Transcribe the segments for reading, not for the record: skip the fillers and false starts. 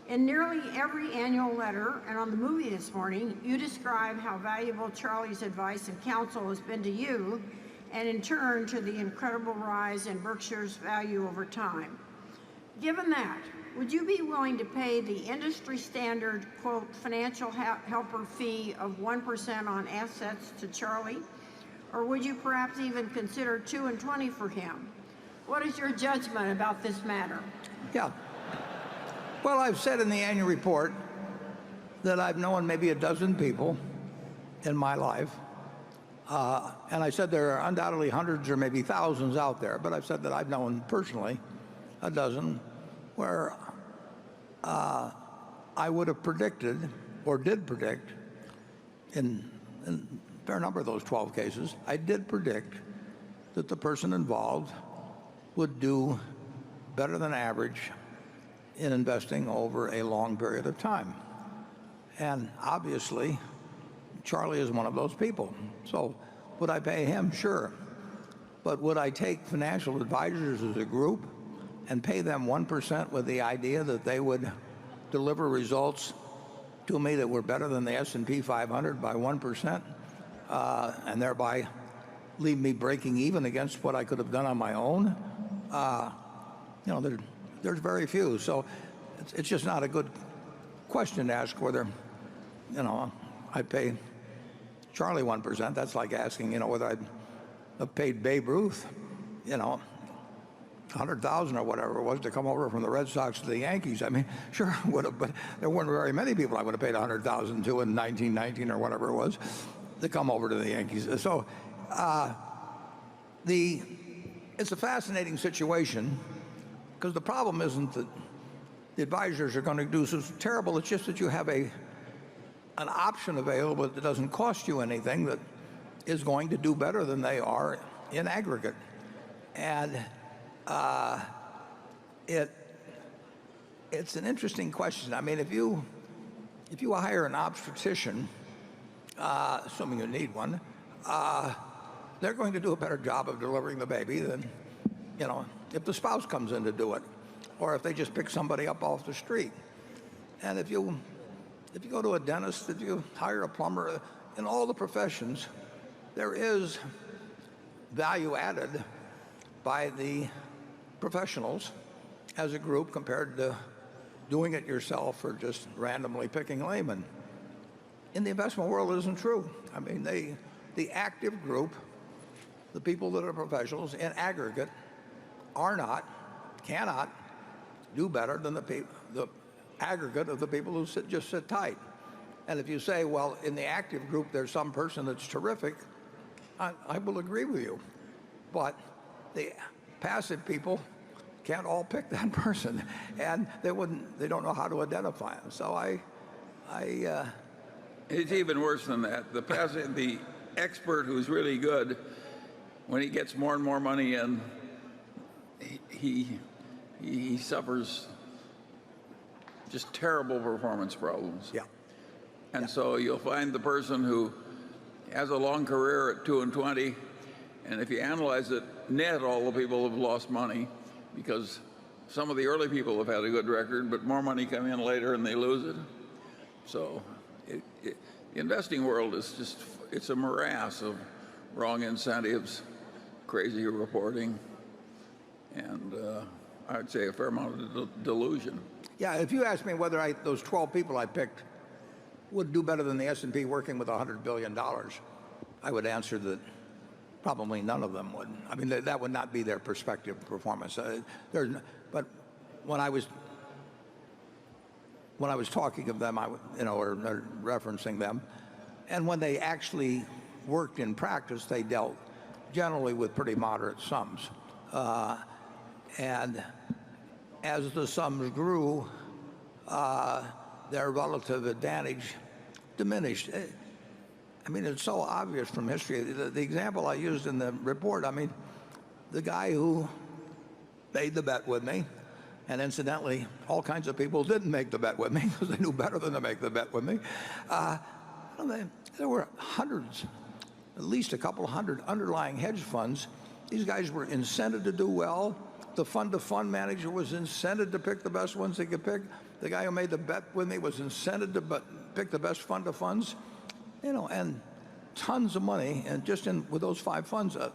In nearly every annual letter and on the movie this morning, you describe how valuable Charlie's advice and counsel has been to you, and in turn to the incredible rise in Berkshire's value over time. Given that, would you be willing to pay the industry standard, quote, financial helper fee of 1% on assets to Charlie? Or would you perhaps even consider 2 and 20 for him? What is your judgment about this matter? Yeah. Well, I've said in the annual report that I've known maybe a dozen people in my life. And I said there are undoubtedly hundreds or maybe thousands out there, but I've said that I've known personally a dozen where I would have predicted or did predict in a fair number of those 12 cases, I did predict that the person involved would do better than average in investing over a long period of time. And obviously, Charlie is one of those people. So would I pay him? Sure. But would I take financial advisors as a group and pay them 1% with the idea that they would deliver results to me that were better than the S&P 500 by 1%, and thereby leave me breaking even against what I could have done on my own? There's very few. So it's just not a good question to ask whether, I'd pay Charlie 1%. That's like asking, whether I'd have paid Babe Ruth, 100,000 or whatever it was to come over from the Red Sox to the Yankees. I mean, sure I would have, but there weren't very many people I would have paid 100,000 to in 1919 or whatever it was to come over to the Yankees. So it's a fascinating situation, because the problem isn't that the advisors are going to do so terrible. It's just that you have an option available that doesn't cost you anything that is going to do better than they are in aggregate. And it's an interesting question. I mean, if you hire an obstetrician, assuming you need one, they're going to do a better job of delivering the baby than, if the spouse comes in to do it, or if they just pick somebody up off the street. And if you go to a dentist, if you hire a plumber, in all the professions, there is value added by the professionals as a group compared to doing it yourself or just randomly picking laymen. In the investment world, it isn't true. I mean, the active group, the people that are professionals in aggregate, cannot do better than the aggregate of the people who just sit tight. And if you say, well, in the active group there's some person that's terrific, I will agree with you. But the passive people can't all pick that person, and they don't know how to identify them. So it's even worse than that. The expert who's really good, when he gets more and more money in, he suffers just terrible performance problems. Yeah. And so you'll find the person who has a long career at 2 and 20, and if you analyze it, net all the people have lost money, because some of the early people have had a good record, but more money come in later and they lose it. So the investing world is it's a morass of wrong incentives, crazy reporting, and I'd say a fair amount of delusion. Yeah, if you asked me whether those 12 people I picked would do better than the S&P working with $100 billion, I would answer that probably none of them would. I mean, that would not be their perspective performance. But when I was talking of them, or referencing them, and when they actually worked in practice, they dealt generally with pretty moderate sums. And as the sums grew, their relative advantage diminished. I mean, it's so obvious from history. The example I used in the report, I mean, the guy who made the bet with me, and incidentally, all kinds of people didn't make the bet with me because they knew better than to make the bet with me. There were hundreds, at least a couple hundred underlying hedge funds. These guys were incented to do well. the fund-to-fund manager was incented to pick the best ones they could pick. The guy who made the bet with me was incented to pick the best fund of funds, and tons of money. And just with those 5 funds, a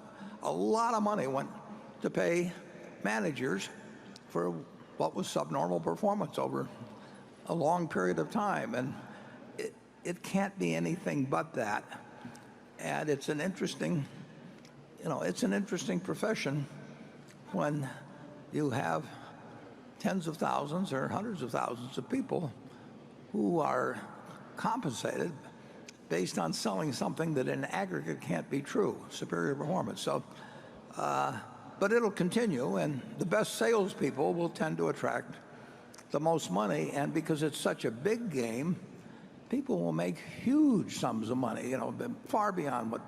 lot of money went to pay managers for what was subnormal performance over a long period of time. And it can't be anything but that. And it's an interesting profession when you have tens of thousands or hundreds of thousands of people who are compensated based on selling something that in aggregate can't be true, superior performance. So, but it'll continue, and the best salespeople will tend to attract the most money, and because it's such a big game, people will make huge sums of money, far beyond what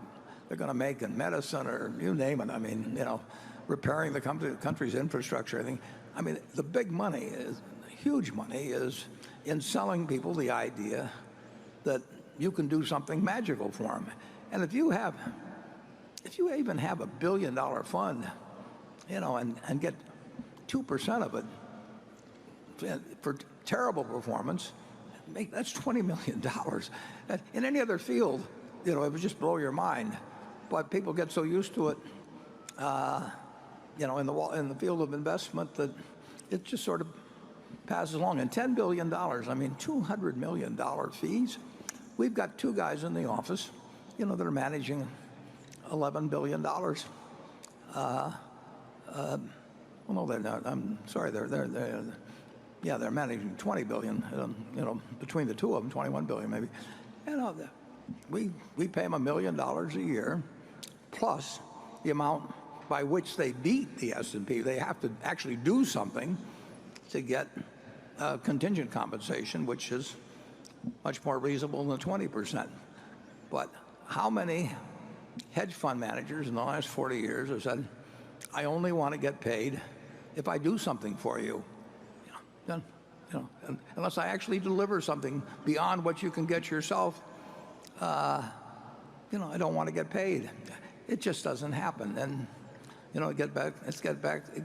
they're going to make in medicine or you name it. I mean, repairing the country's infrastructure. I mean, the big money huge money is in selling people the idea that you can do something magical for them. And if you even have $1 billion fund, and get 2% of it for terrible performance, that's $20 million. In any other field, it would just blow your mind. But people get so used to it, in the field of investment, that it just sort of passes along. And $10 billion, I mean, $200 million fees. We've got 2 guys in the office, that are managing $11 billion. Well, no, they're not. I'm sorry. They're managing $20 billion. Between the 2 of them, $21 billion maybe. We pay them $1 million a year, plus the amount by which they beat the S&P. They have to actually do something to get contingent compensation, which is much more reasonable than 20%. But how many hedge fund managers in the last 40 years have said, I only want to get paid if I do something for you? Unless I actually deliver something beyond what you can get yourself, I don't want to get paid. It just doesn't happen. And it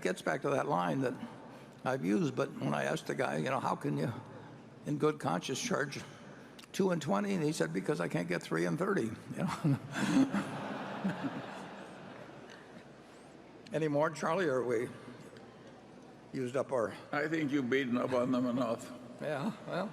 gets back to that line that I've used. But when I asked the guy, how can you, in good conscience, charge 2 and 20? And he said, because I can't get 3 and 30. Any more, Charlie, or are we used up our? I think you've beaten up on them enough. Yeah, well.